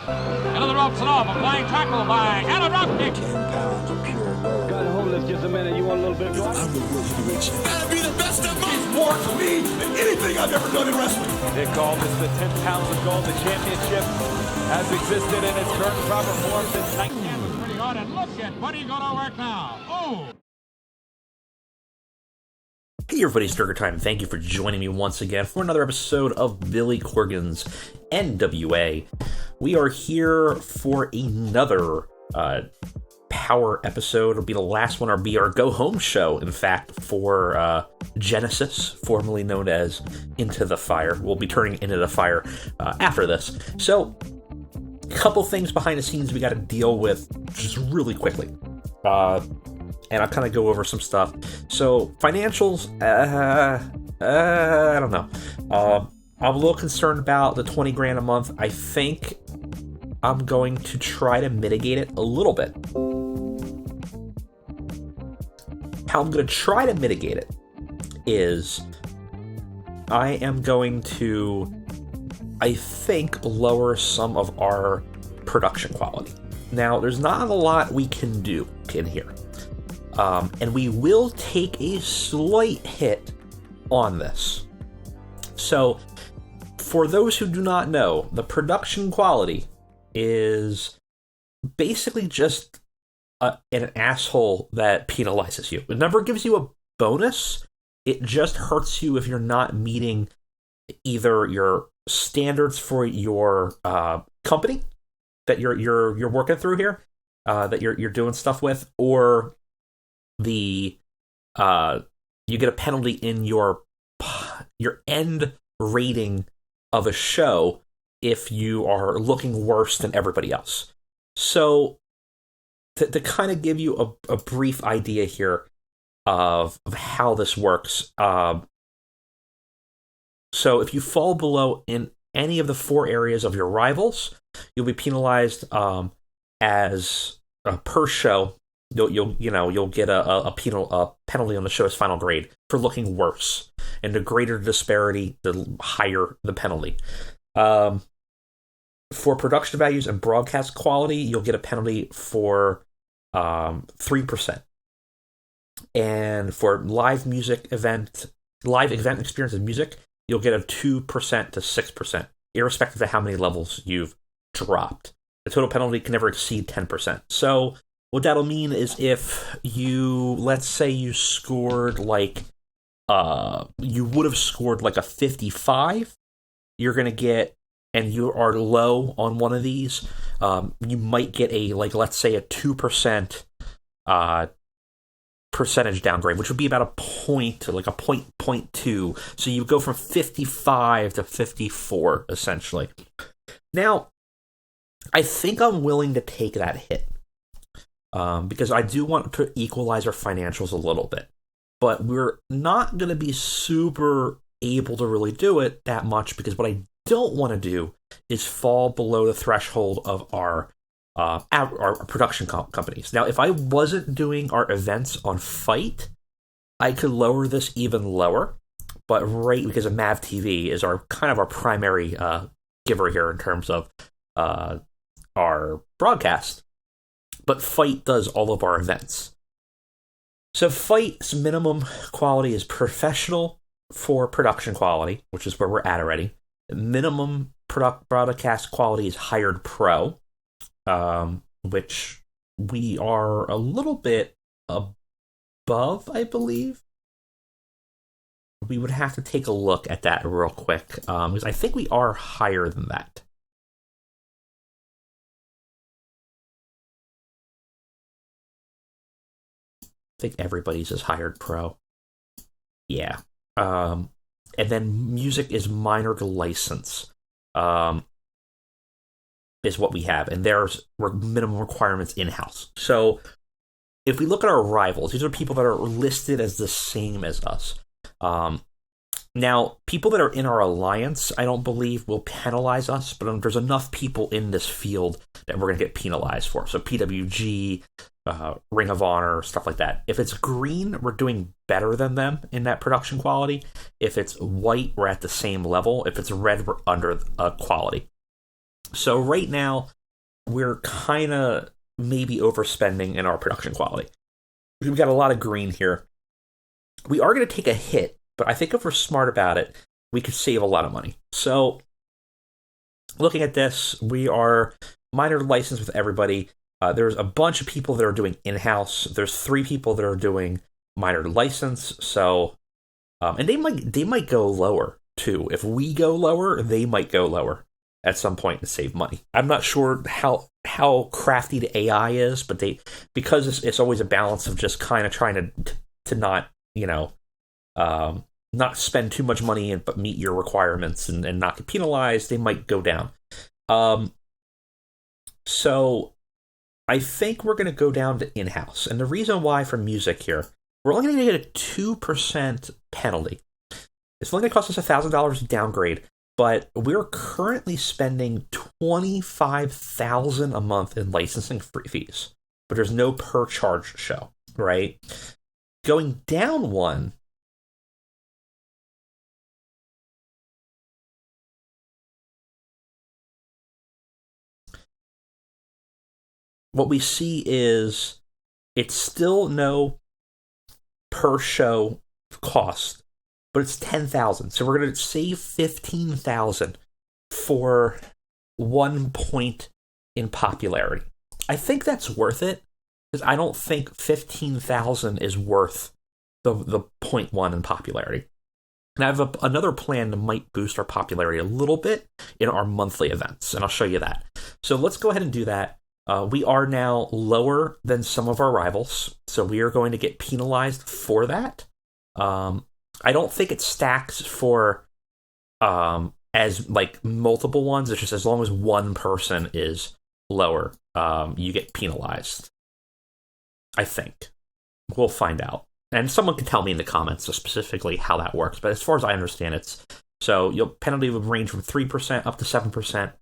Into the ropes and off. A flying tackle by and a drop kick. 10 pounds of pure gold. Got to hold this just a minute. You want a little bit more? I'm the world heavyweight champion. That'll be the best of me. More to me than anything I've ever done in wrestling. They call this the 10 pounds of gold. The championship has existed in its current proper form since 19... That was pretty hard, and look at Buddy going to work now. Oh! Hey everybody, it's Durger time. Thank you for joining me once again for another episode of Billy Corgan's NWA. We are here for another Power episode. It'll be the last one. It'll be our go-home show, in fact, for Genesis, formerly known as Into the Fire. We'll be turning Into the Fire after this. So, a couple things behind the scenes we got to deal with just really quickly. And I'll kind of go over some stuff. So, financials, I don't know. I'm a little concerned about the 20 grand a month. I think I'm going to try to mitigate it a little bit. How I'm going to try to mitigate it is I am going to, I think, lower some of our production quality. Now, there's not a lot we can do in here. And we will take a slight hit on this. So, for those who do not know, the production quality is basically just an asshole that penalizes you. It never gives you a bonus. It just hurts you if you're not meeting either your standards for your company that you're working through here, that you're doing stuff with, or you get a penalty in your end rating of a show if you are looking worse than everybody else. So, to kind of give you a brief idea here of how this works, so if you fall below in any of the 4 areas of your rivals, you'll be penalized as per show. You'll get a penalty on the show's final grade for looking worse, and the greater the disparity, the higher the penalty. For production values and broadcast quality, you'll get a penalty for 3%, and for live event experience of music, you'll get a 2% to 6%, irrespective of how many levels you've dropped. The total penalty can never exceed 10%. So, what that'll mean is if let's say you scored you would have scored like a 55, you're going to get, and you are low on one of these, you might get let's say a 2% percentage downgrade, which would be about a point, like a 0.2. So you go from 55 to 54, essentially. Now, I think I'm willing to take that hit. Because I do want to equalize our financials a little bit. But we're not going to be super able to really do it that much, because what I don't want to do is fall below the threshold of our production companies. Now, if I wasn't doing our events on Fight, I could lower this even lower. But because of Mav TV is our primary giver here in terms of our broadcast. But Fight does all of our events. So Fight's minimum quality is professional for production quality, which is where we're at already. Minimum broadcast quality is hired pro, which we are a little bit above, I believe. We would have to take a look at that real quick, because I think we are higher than that. I think everybody's is hired pro. Yeah. And then music is minor to license, is what we have. And there's minimum requirements in-house. So if we look at our rivals, these are people that are listed as the same as us. Now, people that are in our alliance, I don't believe will penalize us, but there's enough people in this field that we're going to get penalized for. So PWG, Ring of Honor, stuff like that. If it's green, we're doing better than them in that production quality. If it's white, we're at the same level. If it's red, we're under quality. So right now, we're kind of maybe overspending in our production quality. We've got a lot of green here. We are going to take a hit, but I think if we're smart about it, we could save a lot of money. So looking at this, we are minor licensed with everybody. There's a bunch of people that are doing in-house. There's 3 people that are doing minor license. So, and they might go lower too. If we go lower, they might go lower at some point to save money. I'm not sure how crafty the AI is, but because it's always a balance of just kind of trying to not, not spend too much money but meet your requirements and not get penalized, they might go down. So I think we're going to go down to in-house. And the reason why for music here, we're only going to get a 2% penalty. It's only going to cost us $1,000 to downgrade, but we're currently spending $25,000 a month in licensing fees. But there's no per charge show, right? Going down one, what we see is it's still no per show cost, but it's $10,000. So we're going to save $15,000 for 1 point in popularity. I think that's worth it, because I don't think $15,000 is worth the 0.1 in popularity. And I have another plan that might boost our popularity a little bit in our monthly events, and I'll show you that. So let's go ahead and do that. We are now lower than some of our rivals, so we are going to get penalized for that. I don't think it stacks for as like multiple ones. It's just as long as one person is lower, you get penalized. I think. We'll find out. And someone can tell me in the comments specifically how that works. But as far as I understand, it's so your penalty would range from 3% up to 7%.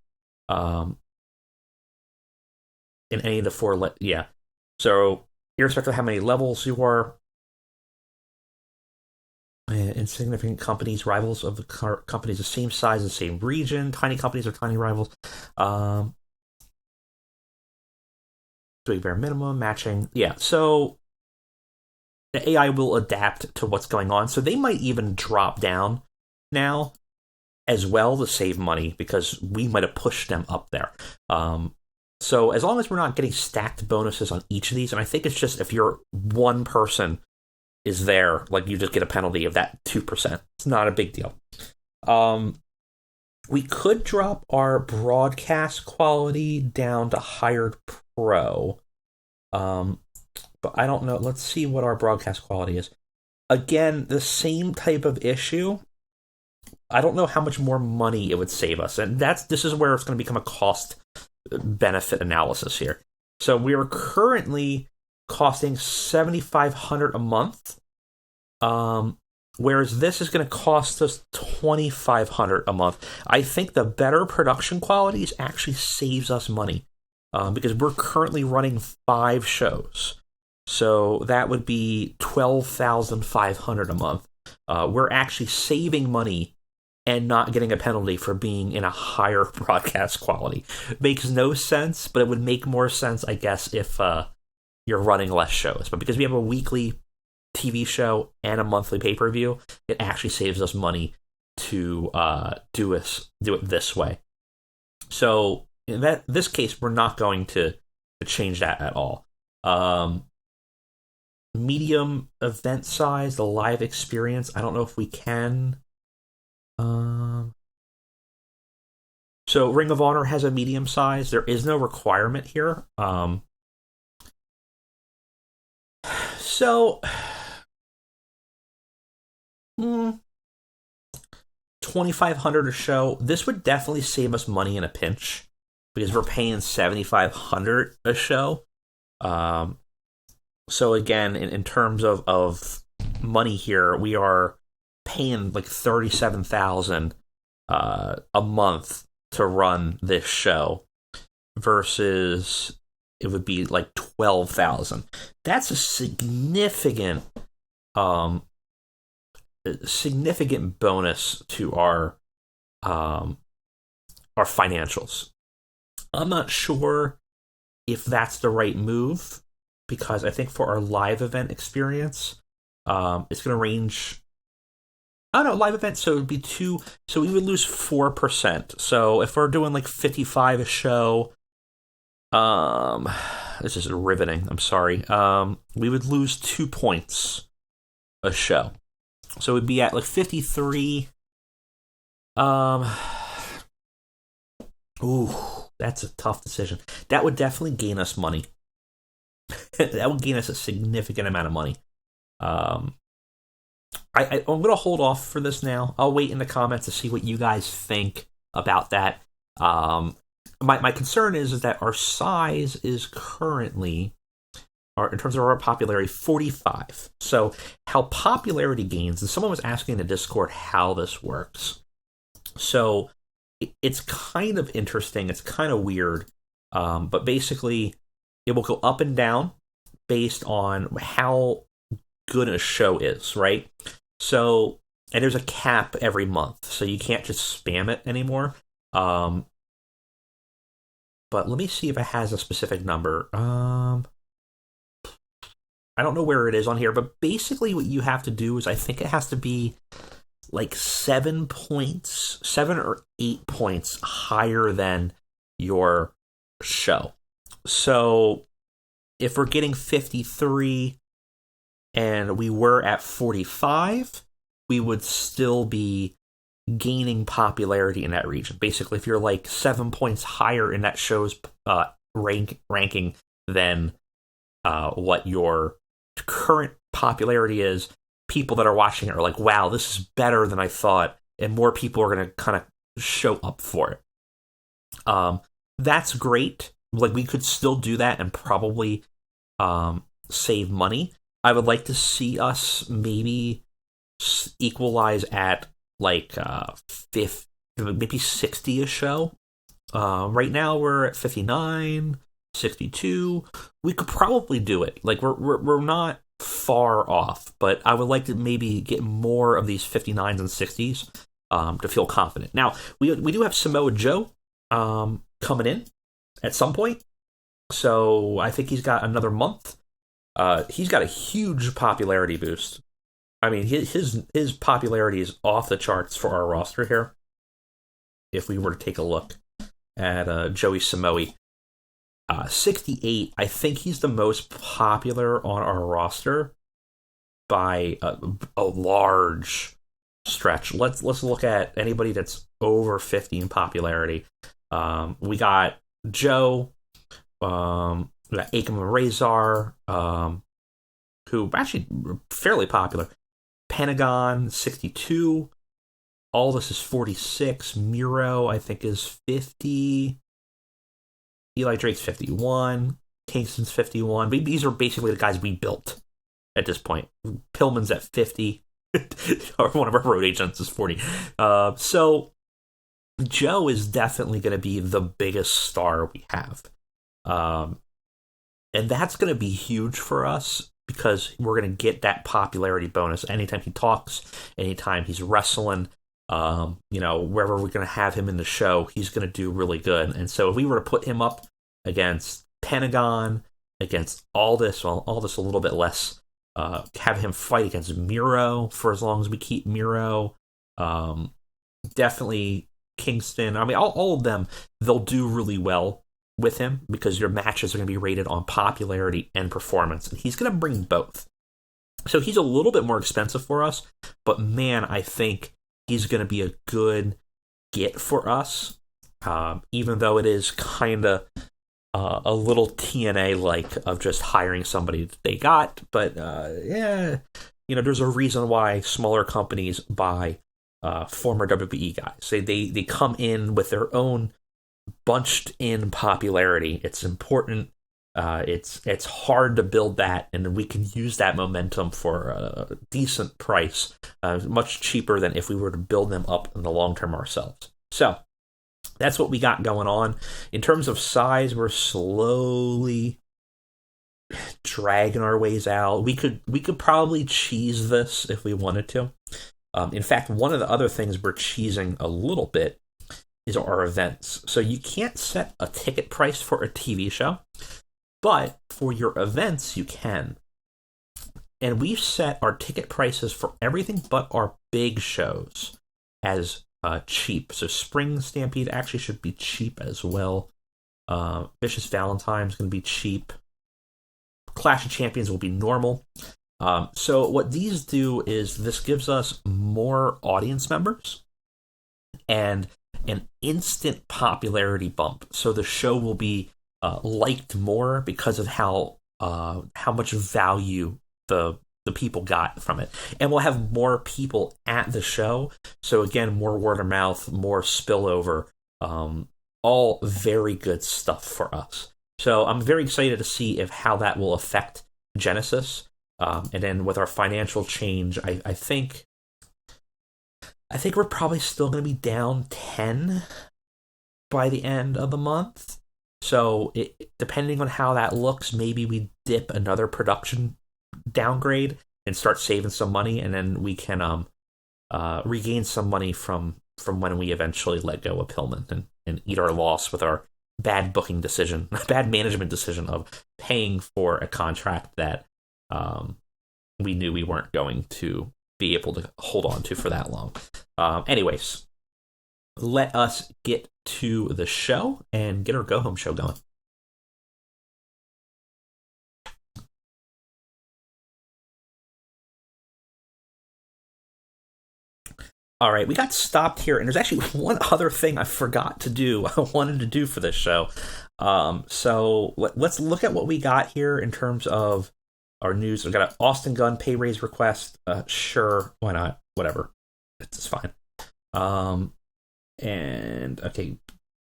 In any of the 4, yeah. So irrespective of how many levels you are, insignificant companies, rivals of the companies the same size and same region, tiny companies are tiny rivals. Doing bare minimum, matching. Yeah, so the AI will adapt to what's going on. So they might even drop down now as well to save money, because we might have pushed them up there. So as long as we're not getting stacked bonuses on each of these, and I think it's just if you're one person is there, like you just get a penalty of that 2%. It's not a big deal. We could drop our broadcast quality down to hired pro. But I don't know. Let's see what our broadcast quality is. Again, the same type of issue. I don't know how much more money it would save us. And this is where it's going to become a cost benefit analysis here. So we are currently costing $7,500 a month. Whereas this is going to cost us $2,500 a month. I think the better production quality actually saves us money, because we're currently running 5 shows. So that would be $12,500 a month. We're actually saving money and not getting a penalty for being in a higher broadcast quality. Makes no sense, but it would make more sense, I guess, if you're running less shows. But because we have a weekly TV show and a monthly pay-per-view, it actually saves us money to do it this way. So in this case, we're not going to change that at all. Medium event size, the live experience, I don't know if we can. So Ring of Honor has a medium size. There is no requirement here. So $2,500 a show. This would definitely save us money in a pinch, because we're paying $7,500 a show. So again, in terms of money here, we are paying like $37,000 a month to run this show, versus it would be like $12,000. That's a significant bonus to our financials. I'm not sure if that's the right move, because I think for our live event experience, it's going to range. I don't know, live event, so it would be so we would lose 4%. So if we're doing like 55 a show, this is riveting, I'm sorry. We would lose 2 points a show. So it would be at like 53. Ooh, that's a tough decision. That would definitely gain us money. That would gain us a significant amount of money. I'm going to hold off for this now. I'll wait in the comments to see what you guys think about that. My concern is that our size is currently, or in terms of our popularity, 45. So how popularity gains, and someone was asking in the Discord how this works. So it's kind of interesting. It's kind of weird. But basically, it will go up and down based on how good a show is, right? So, and there's a cap every month, so you can't just spam it anymore. But let me see if it has a specific number. I don't know where it is on here, but basically what you have to do is, I think it has to be like 7 or 8 points higher than your show. So if we're getting 53 and we were at 45, we would still be gaining popularity in that region. Basically, if you're like 7 points higher in that show's ranking than what your current popularity is, people that are watching it are like, wow, this is better than I thought, and more people are going to kind of show up for it. That's great. Like, we could still do that and probably save money. I would like to see us maybe equalize at like 50, maybe 60 a show. Right now we're at 59, 62. We could probably do it. Like, we're not far off, but I would like to maybe get more of these 59s and 60s to feel confident. Now, we do have Samoa Joe coming in at some point, so I think he's got another month. He's got a huge popularity boost. I mean, his popularity is off the charts for our roster here. If we were to take a look at Joey Samoa, 68, I think he's the most popular on our roster by a large stretch. Let's look at anybody that's over 50 in popularity. We got Joe, we got Akam and Razor, who actually fairly popular. Pentagon, 62. Aldis is 46. Miro, I think, is 50. Eli Drake's 51. Kingston's 51. These are basically the guys we built at this point. Pillman's at 50. Or one of our road agents is 40. So Joe is definitely going to be the biggest star we have. And that's going to be huge for us, because we're going to get that popularity bonus anytime he talks, anytime he's wrestling. Wherever we're going to have him in the show, he's going to do really good. And so if we were to put him up against Pentagon, against Aldis, well, Aldis a little bit less, have him fight against Miro for as long as we keep Miro, definitely Kingston. I mean, all of them, they'll do really well with him, because your matches are going to be rated on popularity and performance, and he's going to bring both. So he's a little bit more expensive for us, but man, I think he's going to be a good get for us, even though it is kind of a little TNA-like of just hiring somebody that they got. But there's a reason why smaller companies buy former WWE guys. They come in with their own bunched in popularity. It's important. It's hard to build that, and we can use that momentum for a decent price, much cheaper than if we were to build them up in the long term ourselves. So that's what we got going on. In terms of size, we're slowly dragging our ways out. We could probably cheese this if we wanted to. In fact, one of the other things we're cheesing a little bit is our events. So you can't set a ticket price for a TV show, but for your events, you can. And we've set our ticket prices for everything but our big shows as cheap. So Spring Stampede actually should be cheap as well. Vicious Valentine's going to be cheap. Clash of Champions will be normal. So what these do is this gives us more audience members and an instant popularity bump. So the show will be liked more because of how much value the people got from it. And we'll have more people at the show. So again, more word of mouth, more spillover, all very good stuff for us. So I'm very excited to see how that will affect Genesis. And then with our financial change, I think we're probably still going to be down 10 by the end of the month. So depending on how that looks, maybe we dip another production downgrade and start saving some money, and then we can regain some money from when we eventually let go of Pillman and eat our loss with our bad booking decision, bad management decision of paying for a contract that we knew we weren't going to be able to hold on to for that long. Anyways, let us get to the show and get our go-home show going. All right, we got stopped here, and there's actually one other thing I forgot to do. I wanted to do for this show. So let's look at what we got here in terms of our news. We got an Austin Gunn pay raise request. Sure, why not? Whatever, it's fine. And okay,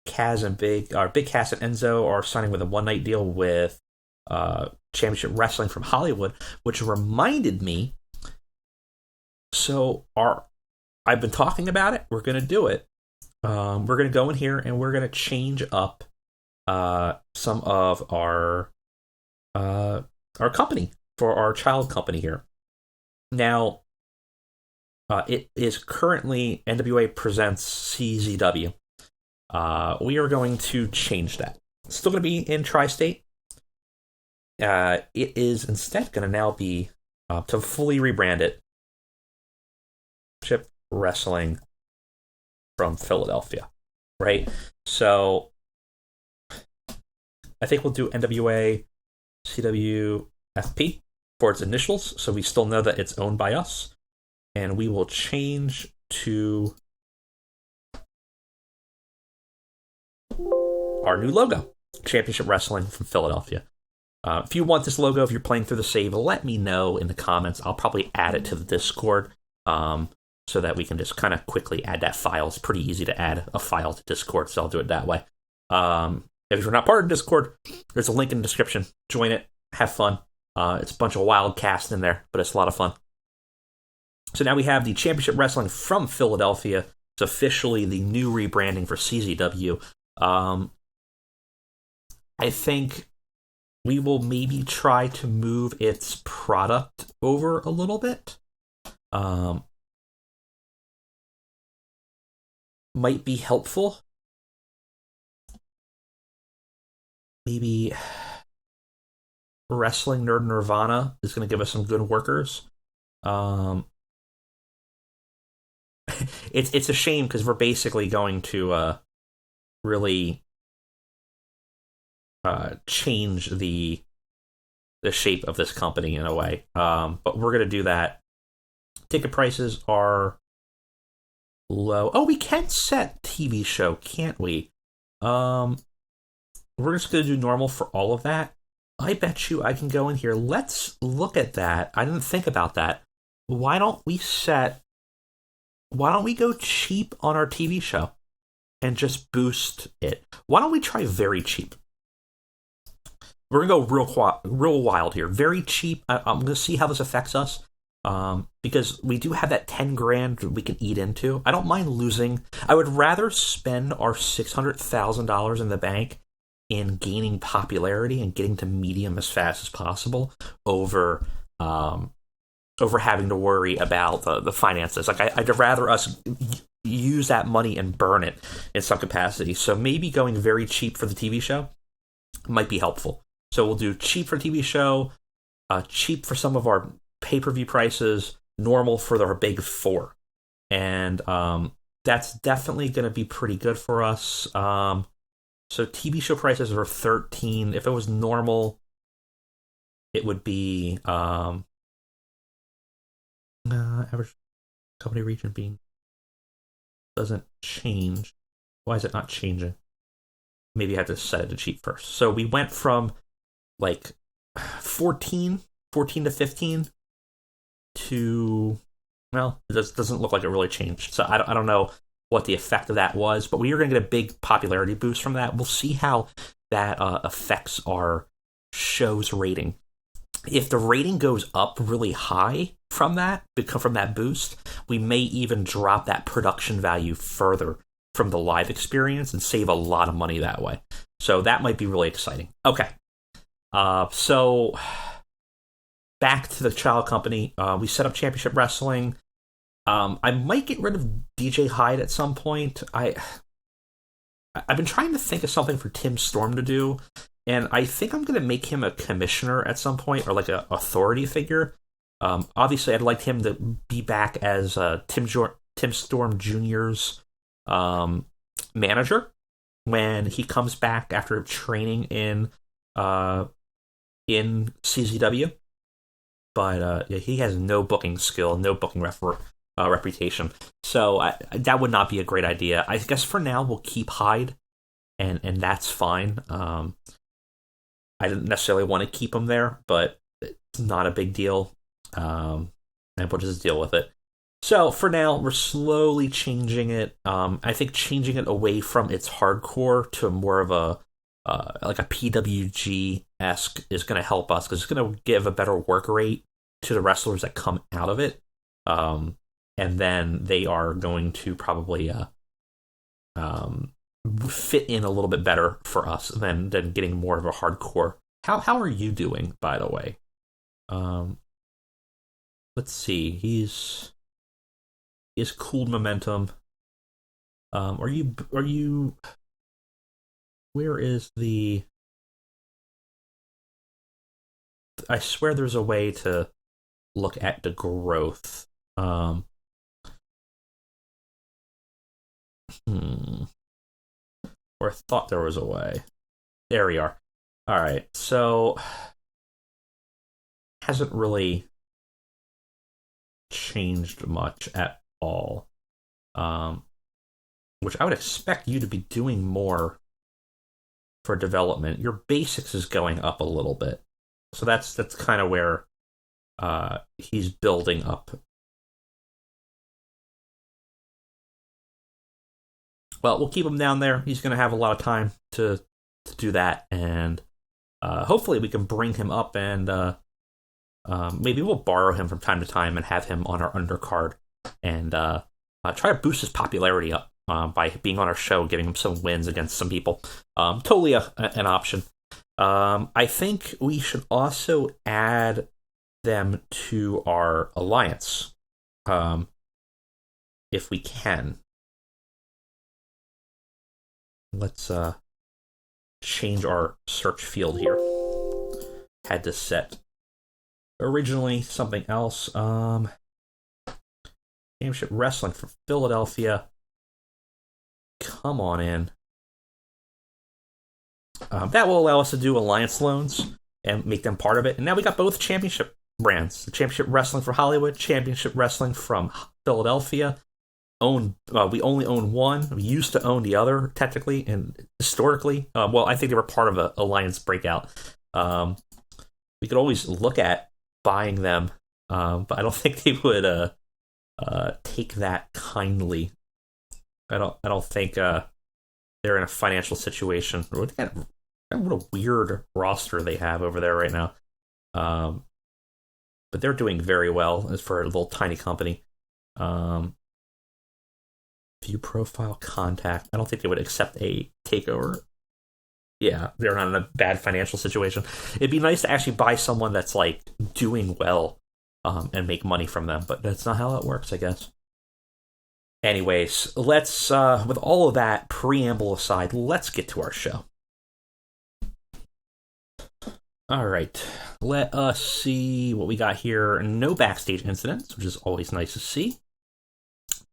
Kaz and Big Cass and Enzo are signing with a one-night deal with Championship Wrestling from Hollywood, which reminded me. So I've been talking about it. We're going to do it. We're going to go in here and we're going to change up some of our company for our child company here. Now, it is currently NWA presents CZW. We are going to change that. It's still going to be in Tri-State. It is instead going to now be to fully rebrand it. Chip Wrestling from Philadelphia, right? So I think we'll do NWA CWFP for its initials, so we still know that it's owned by us, and we will change to our new logo, Championship Wrestling from Philadelphia. If you want this logo, if you're playing through the save, let me know in the comments. I'll probably add it to the Discord. So that we can just kind of quickly add that file. It's pretty easy to add a file to Discord, so I'll do it that way. If you're not part of Discord, there's a link in the description. Join it. Have fun. It's a bunch of wild cast in there, but it's a lot of fun. So now we have the Championship Wrestling from Philadelphia. It's officially the new rebranding for CZW. I think we will maybe try to move its product over a little bit. Might be helpful. Maybe Wrestling Nerd Nirvana is going to give us some good workers. It's a shame because we're basically going to really change the shape of this company in a way. But we're going to do that. Ticket prices are low. Oh, we can set TV show, can't we? We're just going to do normal for all of that. I bet you I can go in here. Let's look at that. I didn't think about that. Why don't we go cheap on our TV show and just boost it? Why don't we try very cheap? We're going to go real wild here. Very cheap. I'm going to see how this affects us. Because we do have that 10 grand we can eat into. I don't mind losing. I would rather spend our $600,000 in the bank in gaining popularity and getting to medium as fast as possible over having to worry about the finances. Like I'd rather us use that money and burn it in some capacity. So maybe going very cheap for the TV show might be helpful. So we'll do cheap for TV show, cheap for some of our pay-per-view prices, normal for our big four. And that's definitely going to be pretty good for us. So TV show prices are $13. If it was normal, it would be average company region being doesn't change. Why is it not changing? Maybe I have to set it to cheap first. So we went from like 14 to 15 to, well, it doesn't look like it really changed. So I don't know what the effect of that was, but we are going to get a big popularity boost from that. We'll see how that affects our show's rating. If the rating goes up really high from that boost, we may even drop that production value further from the live experience and save a lot of money that way. So that might be really exciting. Okay. So back to the child company. We set up Championship Wrestling. I might get rid of DJ Hyde at some point. I've been trying to think of something for Tim Storm to do, and I think I'm going to make him a commissioner at some point, or like an authority figure. Obviously, I'd like him to be back as Tim Storm Jr.'s manager when he comes back after training in CZW. But he has no booking skill, no booking reputation. So that would not be a great idea. I guess for now we'll keep Hyde, and that's fine. I didn't necessarily want to keep him there, but it's not a big deal. And we'll just deal with it. So for now, we're slowly changing it. I think changing it away from its hardcore to more of a like a PWG-esque is going to help us, because it's going to give a better work rate to the wrestlers that come out of it. And then they are going to probably fit in a little bit better for us than getting more of a hardcore. How are you doing, by the way? Let's see. He's cooled momentum. Are you? Where is the? I swear there's a way to look at the growth. Or I thought there was a way. There we are. All right, so hasn't really changed much at all. Which I would expect you to be doing more for development. Your basics is going up a little bit, so that's kind of where he's building up. Well, we'll keep him down there. He's going to have a lot of time to do that, and hopefully we can bring him up, and maybe we'll borrow him from time to time and have him on our undercard, and try to boost his popularity up by being on our show, giving him some wins against some people. Totally an option. I think we should also add them to our alliance, if we can. Let's change our search field here. Had to set originally something else. Championship Wrestling from Philadelphia. Come on in. That will allow us to do alliance loans and make them part of it. And now we got both championship brands: the Championship Wrestling for Hollywood, Championship Wrestling from Philadelphia. We only own one. We used to own the other, technically and historically. Well, I think they were part of an alliance breakout. We could always look at buying them, but I don't think they would take that kindly. I don't think they're in a financial situation. What a weird roster they have over there right now. But they're doing very well as for a little tiny company. View profile, contact. I don't think they would accept a takeover. Yeah, they're not in a bad financial situation. It'd be nice to actually buy someone that's like doing well, and make money from them. But that's not how it works, I guess. Anyways, let's, with all of that preamble aside, let's get to our show. All right, let us see what we got here. No backstage incidents, which is always nice to see.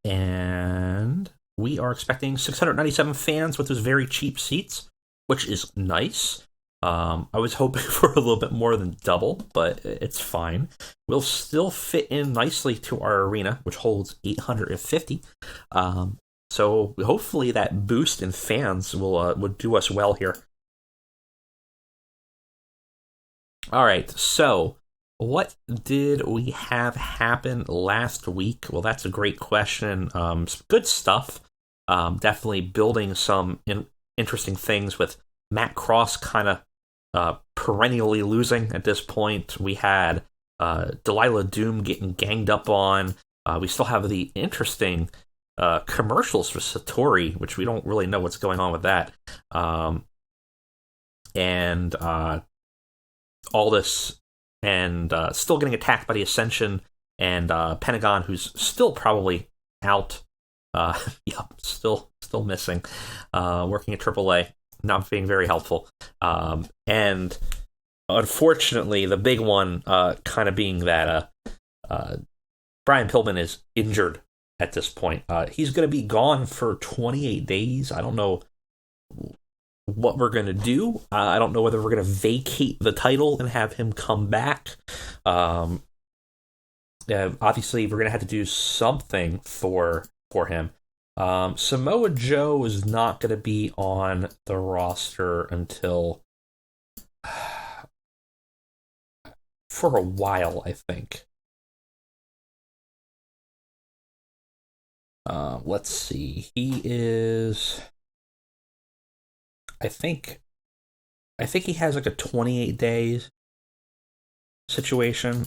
And we are expecting 697 fans with those very cheap seats, which is nice. I was hoping for a little bit more than double, but it's fine. We'll still fit in nicely to our arena, which holds 850. So hopefully that boost in fans will do us well here. All right, so what did we have happen last week? Well, that's a great question. Some good stuff. Definitely building some interesting things with Matt Cross kind of perennially losing at this point. We had Delilah Doom getting ganged up on. We still have the interesting commercials for Satori, which we don't really know what's going on with that. And Aldis and still getting attacked by the Ascension, and Pentagon, who's still probably out. Yep, still missing. Working at AAA, not being very helpful. And unfortunately, the big one kind of being that Brian Pillman is injured at this point. He's going to be gone for 28 days. I don't know what we're going to do. I don't know whether we're going to vacate the title and have him come back. Obviously, we're going to have to do something for him. Samoa Joe is not going to be on the roster until for a while, I think. Let's see. He is... I think he has like a 28 days situation.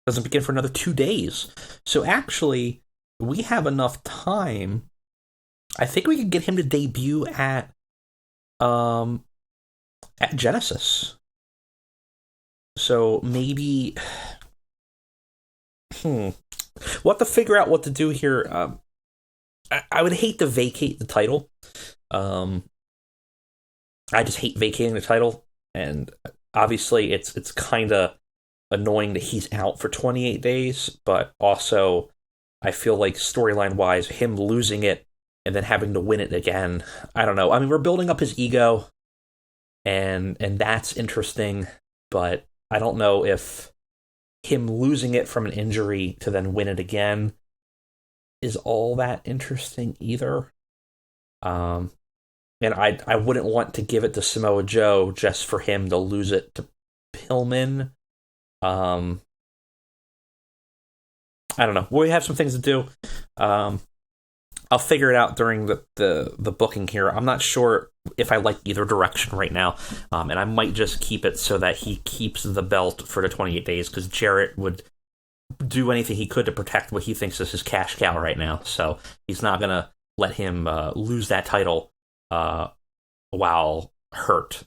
Doesn't begin for another 2 days. So actually, we have enough time. I think we could get him to debut at Genesis. So maybe we'll have to figure out what to do here. I would hate to vacate the title. I just hate vacating the title, and obviously it's kind of annoying that he's out for 28 days, but also I feel like storyline-wise, him losing it and then having to win it again, I don't know. I mean, we're building up his ego, and that's interesting, but I don't know if him losing it from an injury to then win it again is all that interesting either. And I wouldn't want to give it to Samoa Joe just for him to lose it to Pillman. I don't know. We have some things to do. I'll figure it out during the booking here. I'm not sure if I like either direction right now. And I might just keep it so that he keeps the belt for the 28 days, because Jarrett would do anything he could to protect what he thinks is his cash cow right now. So he's not going to let him lose that title while hurt.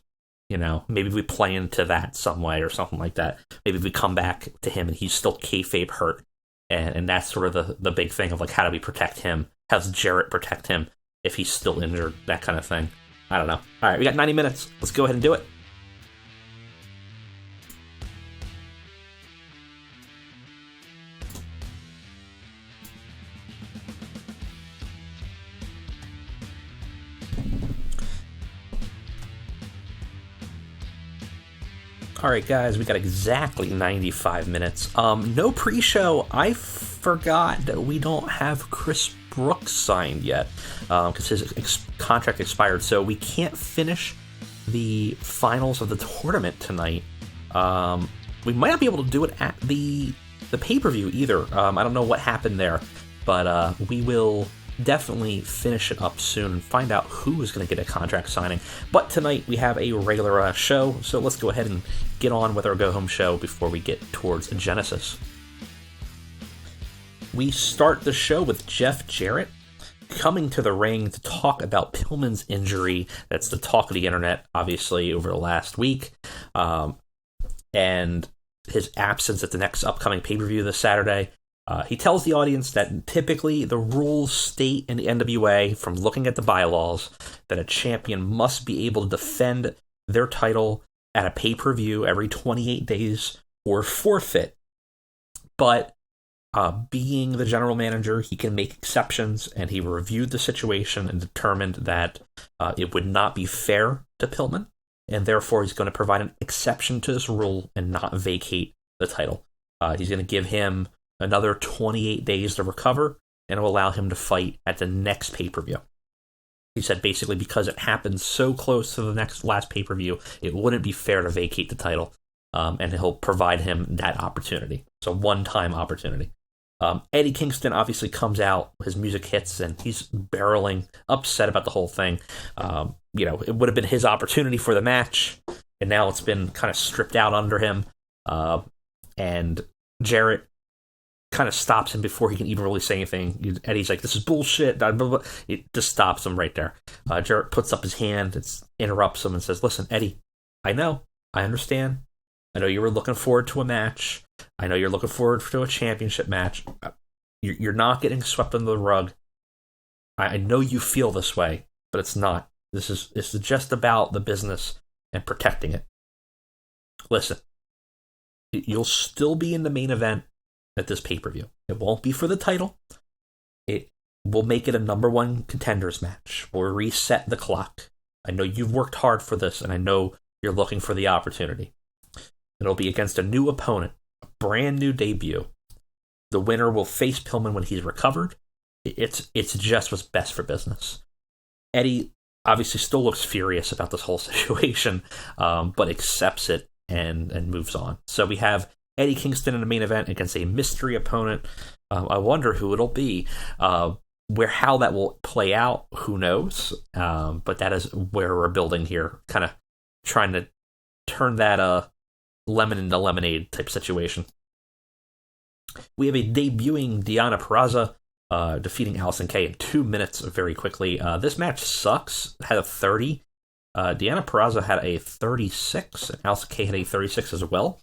You know, maybe we play into that some way or something like that. Maybe we come back to him and he's still kayfabe hurt. And that's sort of the big thing of, like, how do we protect him? How does Jarrett protect him if he's still injured? That kind of thing. I don't know. All right, we got 90 minutes. Let's go ahead and do it. Alright guys, we got exactly 95 minutes. No pre-show. I forgot that we don't have Chris Brooks signed yet, because his contract expired, so we can't finish the finals of the tournament tonight. We might not be able to do it at the pay-per-view either. I don't know what happened there, but we will definitely finish it up soon and find out who is going to get a contract signing. But tonight we have a regular show, so let's go ahead and get on with our go-home show before we get towards Genesis. We start the show with Jeff Jarrett coming to the ring to talk about Pillman's injury. That's the talk of the internet, obviously, over the last week. And his absence at the next upcoming pay-per-view this Saturday. He tells the audience that typically the rules state in the NWA, from looking at the bylaws, that a champion must be able to defend their title at a pay-per-view every 28 days or forfeit. But being the general manager, he can make exceptions, and he reviewed the situation and determined that it would not be fair to Pillman, and therefore he's going to provide an exception to this rule and not vacate the title. He's going to give him another 28 days to recover, and will allow him to fight at the next pay-per-view. He said basically because it happened so close to the last pay-per-view, it wouldn't be fair to vacate the title, and he'll provide him that opportunity. It's a one-time opportunity. Eddie Kingston obviously comes out, his music hits, and he's barreling, upset about the whole thing. It would have been his opportunity for the match, and now it's been kind of stripped out under him. And Jarrett kind of stops him before he can even really say anything. Eddie's like, "This is bullshit." It just stops him right there. Jarrett puts up his hand, interrupts him, and says, "Listen, Eddie, I understand. I know you were looking forward to a match. I know you're looking forward to a championship match. You're not getting swept under the rug. I know you feel this way, but it's not. It's just about the business and protecting it. Listen, you'll still be in the main event at this pay-per-view. It won't be for the title. We'll make it a number one contenders match. We'll reset the clock. I know you've worked hard for this, and I know you're looking for the opportunity. It'll be against a new opponent, a brand new debut. The winner will face Pillman when he's recovered. It's just what's best for business." Eddie obviously still looks furious about this whole situation, but accepts it and moves on. So we have Eddie Kingston in the main event against a mystery opponent. I wonder who it'll be. How that will play out, who knows? But that is where we're building here, kind of trying to turn that lemon into lemonade type situation. We have a debuting Deonna Purrazzo defeating Allison Kay in 2 minutes very quickly. This match sucks. Had a 30. Deonna Purrazzo had a 36, and Allison Kay had a 36 as well.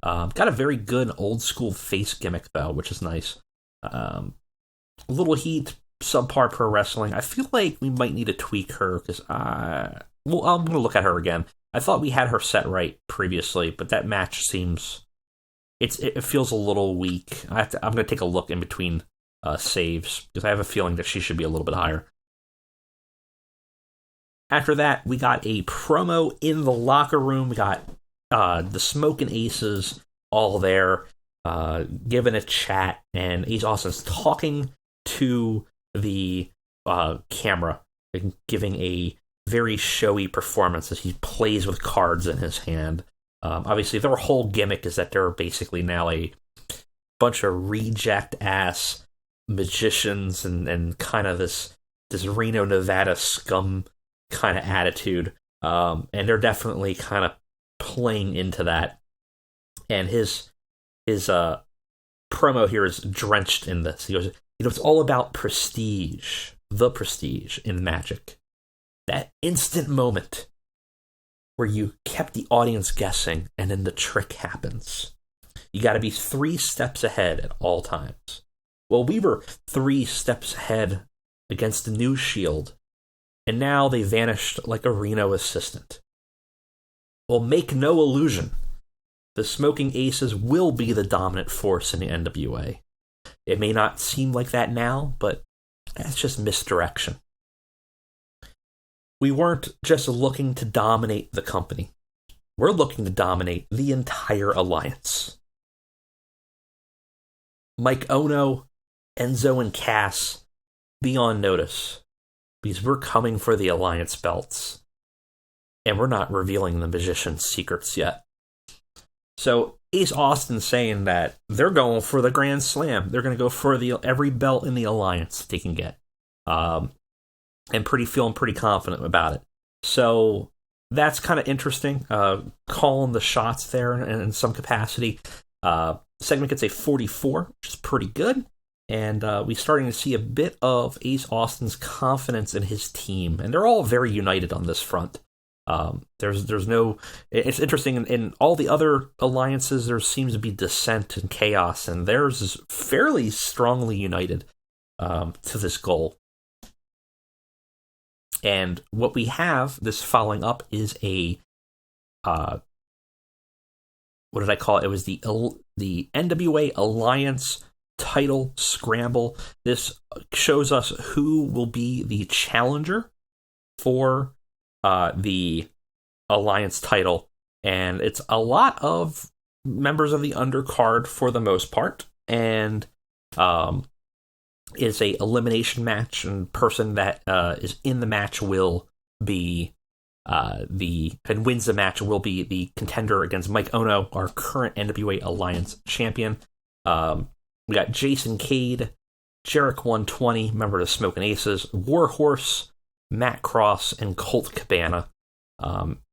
Got a very good old school face gimmick though, which is nice. A little heat, subpar pro wrestling. I feel like we might need to tweak her because I'm going to look at her again. I thought we had her set right previously, but that match seems it feels a little weak. I'm going to take a look in between saves because I have a feeling that she should be a little bit higher. After that, we got a promo in the locker room. We got the Smoking Aces all there, giving a chat, and Ace Austin's talking to the camera, and giving a very showy performance as he plays with cards in his hand. Obviously, their whole gimmick is that they're basically now a bunch of reject-ass magicians and kind of this Reno, Nevada scum kind of attitude. And they're definitely kind of playing into that. And his promo here is drenched in this. He goes, it's all about prestige, the prestige in magic. That instant moment where you kept the audience guessing and then the trick happens. You got to be 3 steps ahead at all times. Well, we were 3 steps ahead against the New Shield, and now they vanished like a Reno assistant. Well, make no illusion, the Smoking Aces will be the dominant force in the NWA. It may not seem like that now, but that's just misdirection. We weren't just looking to dominate the company. We're looking to dominate the entire alliance. Mike Ono, Enzo, and Cass, be on notice, because we're coming for the alliance belts. And we're not revealing the magician's secrets yet. So Ace Austin saying that they're going for the Grand Slam. They're going to go for every belt in the alliance they can get. And feeling pretty confident about it. So that's kind of interesting. Calling the shots there in some capacity. Segment gets a 44, which is pretty good. And we're starting to see a bit of Ace Austin's confidence in his team. And they're all very united on this front. There's no. It's interesting in all the other alliances. There seems to be dissent and chaos, and theirs is fairly strongly united to this goal. And what we have this following up is a what did I call it? It was the NWA Alliance title scramble. This shows us who will be the challenger for the Alliance title, and it's a lot of members of the undercard for the most part, and is a elimination match, and person that is in the match will be and wins the match will be the contender against Mike Ono, our current NWA Alliance champion. We got Jason Cade, Jarek 120, member of the Smoking Aces, Warhorse, Matt Cross, and Colt Cabana.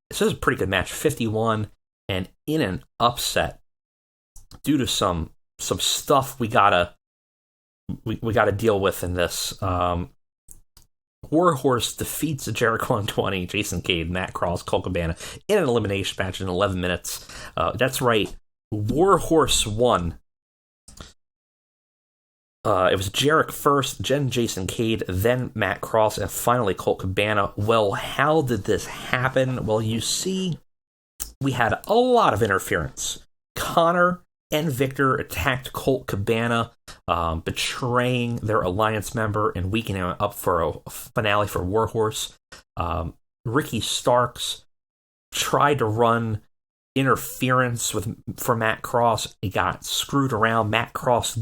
This is a pretty good match, 51, and in an upset, due to some stuff we gotta deal with in this. Warhorse defeats Jarek 120, Jason Cade, Matt Cross, Colt Cabana in an elimination match in 11 minutes. That's right, Warhorse won. It was Jarek first, then Jason Cade, then Matt Cross, and finally Colt Cabana. Well, how did this happen? Well, you see, we had a lot of interference. Connor and Victor attacked Colt Cabana, betraying their Alliance member and weakening him up for a finale for Warhorse. Ricky Starks tried to run interference for Matt Cross. He got screwed around. Matt Cross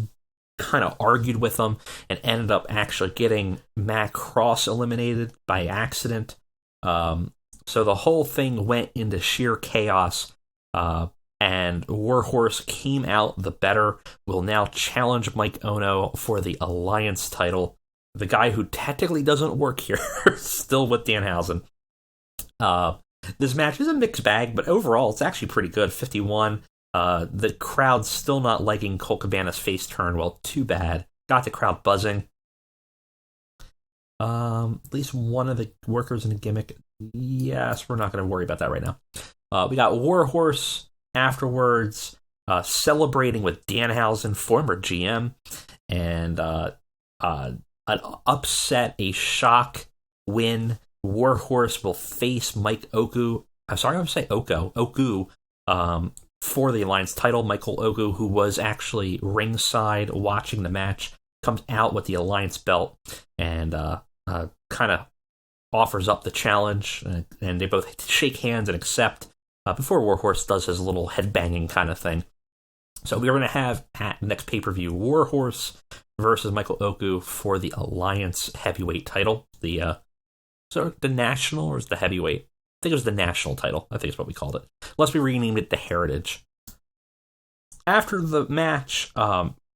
kind of argued with him and ended up actually getting Matt Cross eliminated by accident. So the whole thing went into sheer chaos, and Warhorse came out the better, will now challenge Mike Ono for the Alliance title. The guy who technically doesn't work here, still with Danhausen. This match is a mixed bag, but overall it's actually pretty good, 51. The crowd's still not liking Colt Cabana's face turn. Well, too bad. Got the crowd buzzing. At least one of the workers in the gimmick. Yes, we're not going to worry about that right now. We got Warhorse afterwards, celebrating with Danhausen, former GM, and an upset, a shock win. Warhorse will face Mike Oku. I'm sorry, I'm going to say Oku. For the Alliance title. Michael Oku, who was actually ringside watching the match, comes out with the Alliance belt and kind of offers up the challenge, and they both shake hands and accept before Warhorse does his little headbanging kind of thing. So we're going to have at next pay-per-view Warhorse versus Michael Oku for the Alliance heavyweight title. The national, or is the heavyweight? I think it was the national title. I think is what we called it. Unless we renamed it the Heritage. After the match,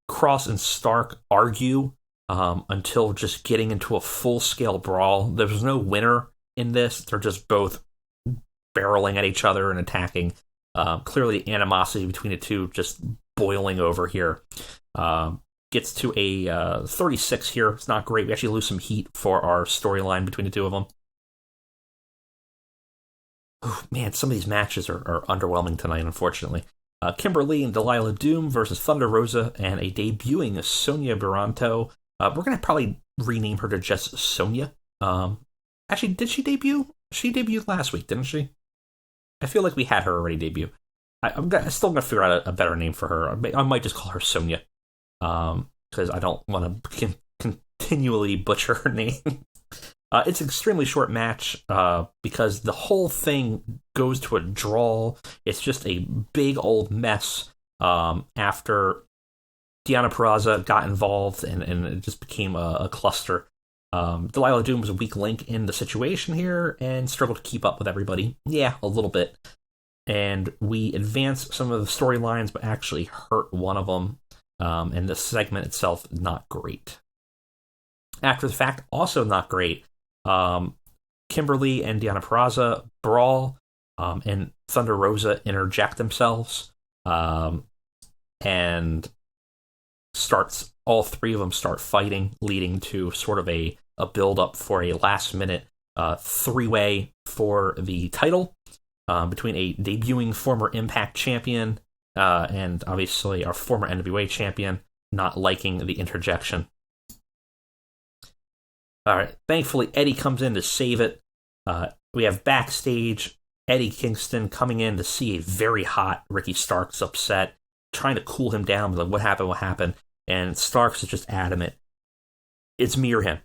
Cross and Stark argue until just getting into a full-scale brawl. There was no winner in this. They're just both barreling at each other and attacking. Clearly, animosity between the two just boiling over here. Gets to a 36 here. It's not great. We actually lose some heat for our storyline between the two of them. Oh, man, some of these matches are underwhelming tonight, unfortunately. Kimberly and Delilah Doom versus Thunder Rosa and a debuting Sonia Baranto. We're going to probably rename her to just Sonia. Actually, did she debut? She debuted last week, didn't she? I feel like we had her already debut. I'm still going to figure out a better name for her. I might just call her Sonia, because I don't want to continually butcher her name. It's an extremely short match because the whole thing goes to a draw. It's just a big old mess after Deonna Purrazzo got involved, and it just became a cluster. Delilah Doom was a weak link in the situation here and struggled to keep up with everybody. Yeah, a little bit. And we advance some of the storylines, but actually hurt one of them. And the segment itself, not great. After the fact, also not great. Kimberly and Deonna Purrazzo brawl, and Thunder Rosa interject themselves, and all three of them start fighting, leading to sort of a build-up for a last-minute three-way for the title between a debuting former Impact champion and obviously our former NWA champion, not liking the interjection. All right, thankfully Eddie comes in to save it. We have backstage Eddie Kingston coming in to see a very hot Ricky Starks upset, trying to cool him down, like, what happened? And Starks is just adamant. It's me or him.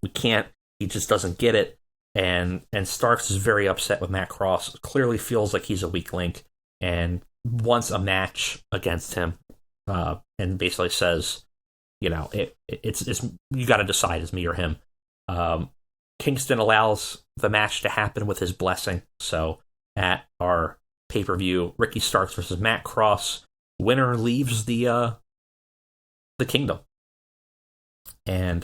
We can't. He just doesn't get it. And Starks is very upset with Matt Cross. Clearly feels like he's a weak link and wants a match against him. And basically says, it's you got to decide, it's me or him. Kingston allows the match to happen with his blessing. So at our pay-per-view, Ricky Starks versus Matt Cross, winner leaves the kingdom. And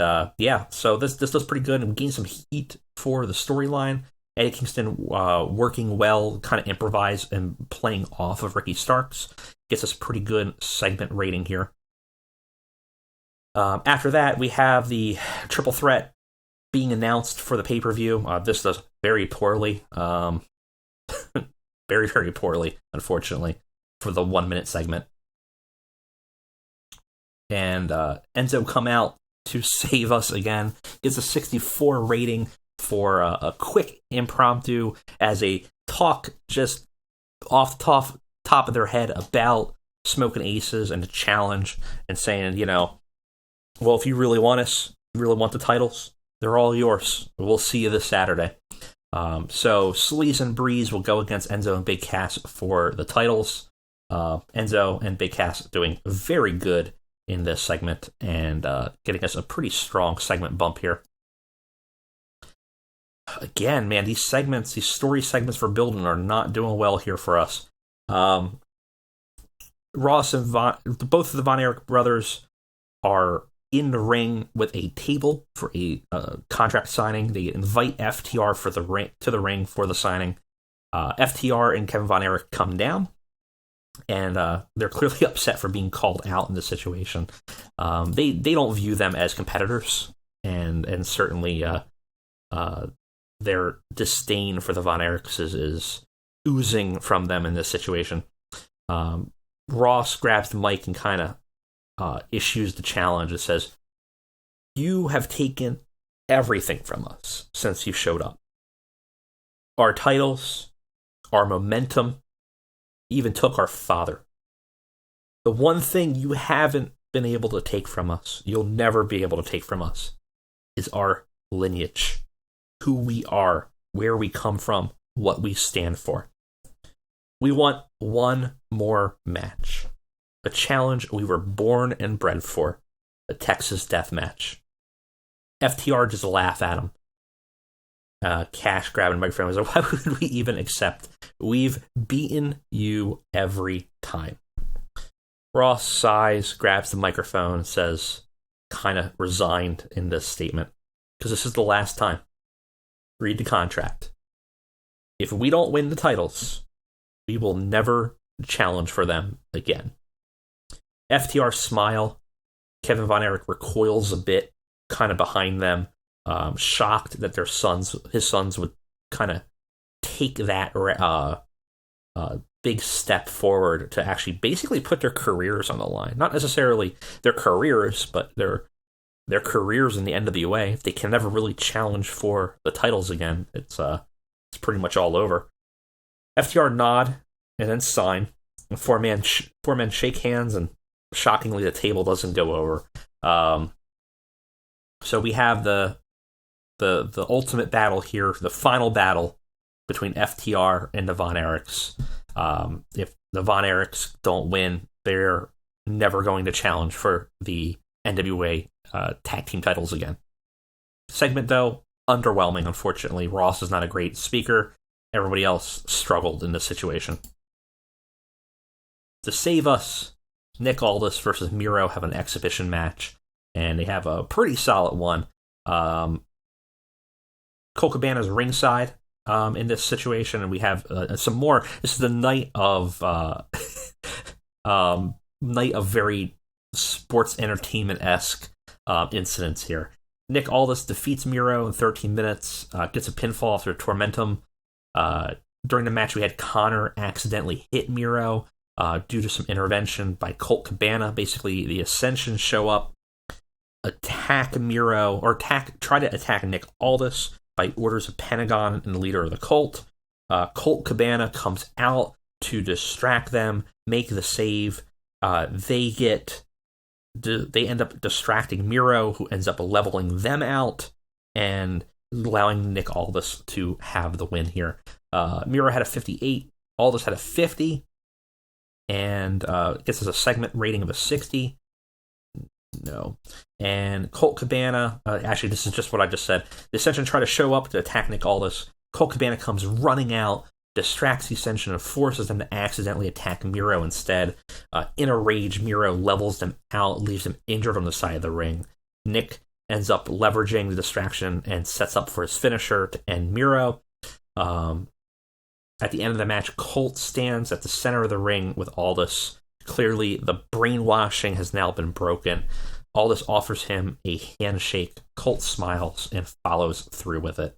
so this does pretty good, and we gain some heat for the storyline. Eddie Kingston working well, kind of improvise and playing off of Ricky Starks, gets us pretty good segment rating here. After that, we have the triple threat being announced for the pay-per-view. This does very poorly. Very, very poorly, unfortunately, for the 1 minute segment. And Enzo come out to save us again. Gets a 64 rating for a quick impromptu as a talk just off the top of their head about Smoking Aces and a challenge and saying, well, if you really want us, you really want the titles, they're all yours. We'll see you this Saturday. So Sleaze and Breeze will go against Enzo and Big Cass for the titles. Enzo and Big Cass doing very good in this segment and getting us a pretty strong segment bump here. Again, man, these story segments for building are not doing well here for us. Ross and both of the Von Erich brothers are in the ring with a table for a contract signing. They invite FTR to the ring for the signing. FTR and Kevin Von Erich come down, and they're clearly upset for being called out in this situation. They don't view them as competitors, and certainly their disdain for the Von Erichs is oozing from them in this situation. Ross grabs the mic and kind of issues the challenge. It says, "You have taken everything from us since you showed up. Our titles, our momentum, even took our father. The one thing you haven't been able to take from us, you'll never be able to take from us, is our lineage, who we are, where we come from, what we stand for. We want one more match. A challenge we were born and bred for. The Texas Death Match." FTR just laugh at him. Cash grabbing the microphone was like, "Why would we even accept? We've beaten you every time." Ross sighs, grabs the microphone, and says, kind of resigned in this statement, because this is the last time. Read the contract. If we don't win the titles, we will never challenge for them again. FTR smile. Kevin Von Erich recoils a bit, kind of behind them, shocked that his sons would kind of take that big step forward to actually basically put their careers on the line. Not necessarily their careers, but their careers in the NWA. If they can never really challenge for the titles again, it's pretty much all over. FTR nod and then sign. And four men shake hands, and shockingly, the table doesn't go over. So we have the ultimate battle here, the final battle between FTR and the Von Erichs. If the Von Erichs don't win, they're never going to challenge for the NWA tag team titles again. Segment, though, underwhelming, unfortunately. Ross is not a great speaker. Everybody else struggled in this situation. To save us, Nick Aldis versus Miro have an exhibition match, and they have a pretty solid one. Colt Cabana's ringside in this situation, and we have some more. This is the night of very sports entertainment-esque incidents here. Nick Aldis defeats Miro in 13 minutes, gets a pinfall after Tormentum. During the match, we had Connor accidentally hit Miro due to some intervention by Colt Cabana. Basically, the Ascension show up, attack Miro, or try to attack Nick Aldis by orders of Pentagon and the leader of the cult. Colt Cabana comes out to distract them, make the save. They end up distracting Miro, who ends up leveling them out and allowing Nick Aldis to have the win here. Miro had a 58, Aldis had a 50, and gets us a segment rating of a 60. No. And Colt Cabana, actually, this is just what I just said. The Ascension try to show up to attack Nick Aldis. Colt Cabana comes running out, distracts the Ascension, and forces them to accidentally attack Miro instead. In a rage, Miro levels them out, leaves them injured on the side of the ring. Nick ends up leveraging the distraction and sets up for his finisher to end Miro. At the end of the match, Colt stands at the center of the ring with Aldis. Clearly, the brainwashing has now been broken. Aldis offers him a handshake. Colt smiles and follows through with it.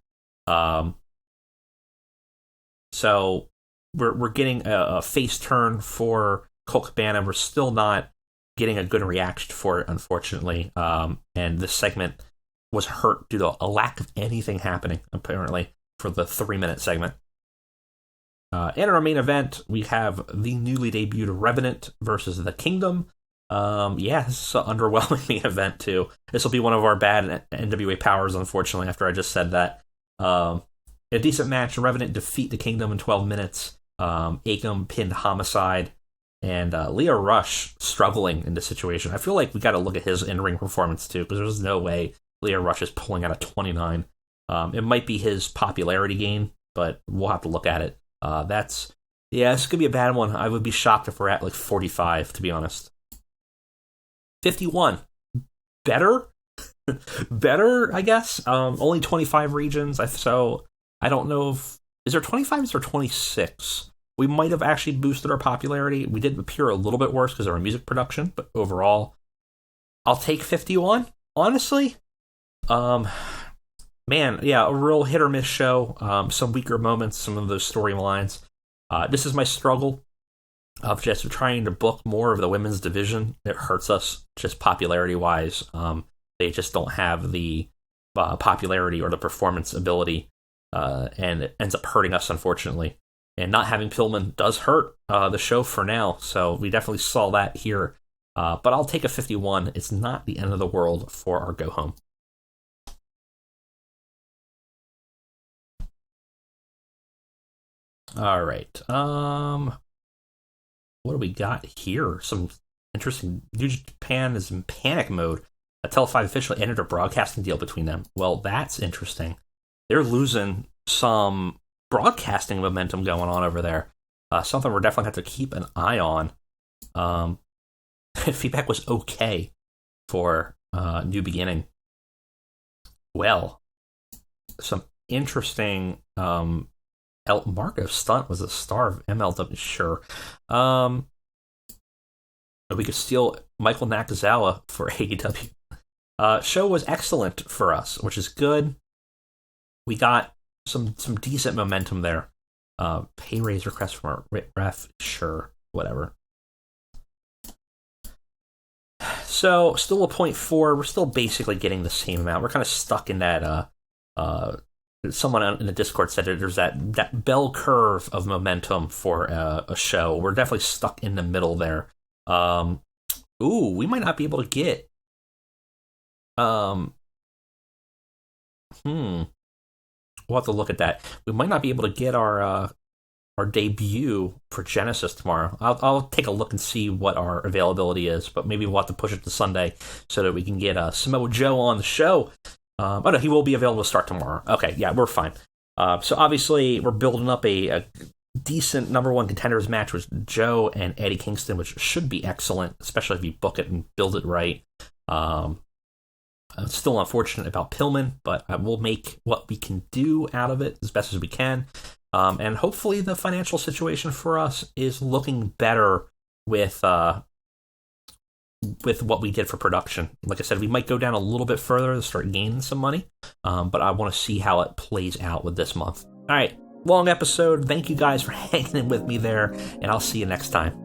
So we're getting a face turn for Colt Cabana. We're still not getting a good reaction for it, unfortunately. And this segment was hurt due to a lack of anything happening, apparently, for the 3-minute segment. In our main event, we have the newly debuted Revenant versus the Kingdom. This is an underwhelming main event, too. This will be one of our bad NWA powers, unfortunately, after I just said that. A decent match. Revenant defeat the Kingdom in 12 minutes. Akam pinned Homicide. And Leo Rush struggling in this situation. I feel like we got to look at his in-ring performance, too, because there's no way Leo Rush is pulling out a 29. It might be his popularity gain, but we'll have to look at it. This could be a bad one. I would be shocked if we're at like 45, to be honest. 51. Better? Better, I guess. Only 25 regions, so I don't know if... Is there 25 or 26? We might have actually boosted our popularity. We did appear a little bit worse because of our music production, but overall, I'll take 51, honestly. A real hit or miss show. Some weaker moments, some of those storylines. This is my struggle of just trying to book more of the women's division. It hurts us just popularity-wise. They just don't have the popularity or the performance ability, and it ends up hurting us, unfortunately. And not having Pillman does hurt the show for now, so we definitely saw that here. But I'll take a 51. It's not the end of the world for our go-home. All right. What do we got here? Some interesting... New Japan is in panic mode. Tele5 officially ended a broadcasting deal between them. Well, that's interesting. They're losing some broadcasting momentum going on over there. Something we're definitely going to have to keep an eye on. Feedback was okay for New Beginning. Well, some interesting... El Marco Stunt was a star of MLW, sure. We could steal Michael Nakazawa for AEW. Show was excellent for us, which is good. We got some decent momentum there. Pay raise request from our ref, sure, whatever. So, still a 0.4. We're still basically getting the same amount. We're kind of stuck in that... Someone in the Discord said that there's that bell curve of momentum for a show. We're definitely stuck in the middle there. We might not be able to get... We'll have to look at that. We might not be able to get our debut for Genesis tomorrow. I'll take a look and see what our availability is, but maybe we'll have to push it to Sunday so that we can get Samoa Joe on the show. No, he will be available to start tomorrow. Okay, yeah, we're fine. So obviously, we're building up a decent number one contenders match with Joe and Eddie Kingston, which should be excellent, especially if you book it and build it right. I'm still unfortunate about Pillman, but we'll make what we can do out of it as best as we can. And hopefully the financial situation for us is looking better with with what we did for production. Like I said, we might go down a little bit further and start gaining some money, but I want to see how it plays out with this month. All right, long episode. Thank you guys for hanging in with me there, and I'll see you next time.